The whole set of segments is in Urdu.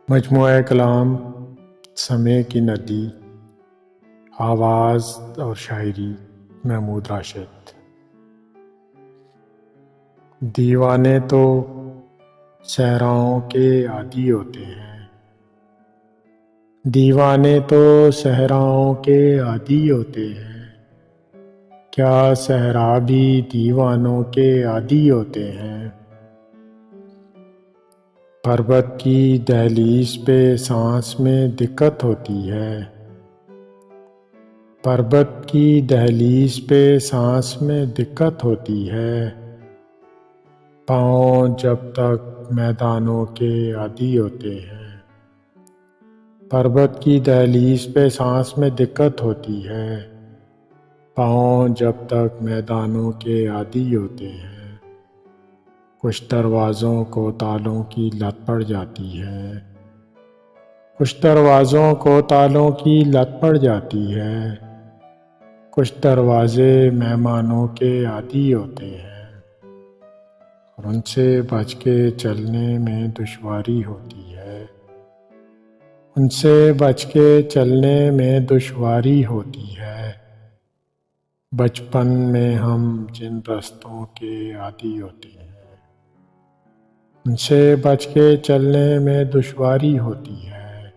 مجموعہ کلام سمے کی ندی، آواز اور شاعری محمود راشد۔ دیوانے تو صحراؤں کے عادی ہوتے ہیں، دیوانے تو صحراؤں کے عادی ہوتے ہیں، کیا صحرا بھی دیوانوں کے عادی ہوتے ہیں؟ پربت کی دہلیز پہ سانس میں دقت ہوتی ہے، پربت کی دہلیز پہ سانس میں دقت ہوتی ہے، پاؤں جب تک میدانوں کے عادی ہوتے ہیں۔ پربت کی دہلیز پہ سانس میں دقت ہوتی ہے، پاؤں جب تک میدانوں کے عادی ہوتے ہیں۔ کچھ دروازوں کو تالوں کی لت پڑ جاتی ہے، کچھ دروازوں کو تالوں کی لت پڑ جاتی ہے، کچھ دروازے مہمانوں کے عادی ہوتے ہیں، اور ان سے بچ کے چلنے میں دشواری ہوتی ہے، ان سے بچ کے چلنے میں دشواری ہوتی ہے۔ بچپن میں ہم جن رستوں کے عادی ہوتے ہیں، ان سے بچ کے چلنے میں دشواری ہوتی ہے۔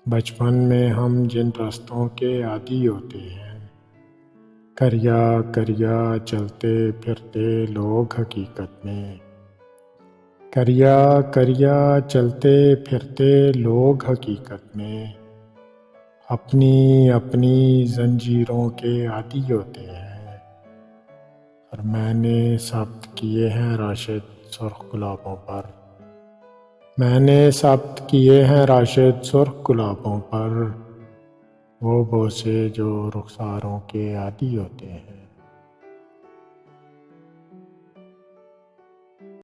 بچپن میں ہم جن رستوں کے عادی ہوتے ہیں، کریا کریا چلتے پھرتے لوگ حقیقت میں، کریا کریا چلتے پھرتے لوگ حقیقت میں، اپنی اپنی زنجیروں کے عادی ہوتے ہیں۔ اور میں نے ثبت کیے ہیں راشد سرخ گلابوں پر، میں نے ثبت کیے ہیں راشد سرخ گلابوں پر، وہ بوسے جو رخساروں کے عادی ہوتے ہیں۔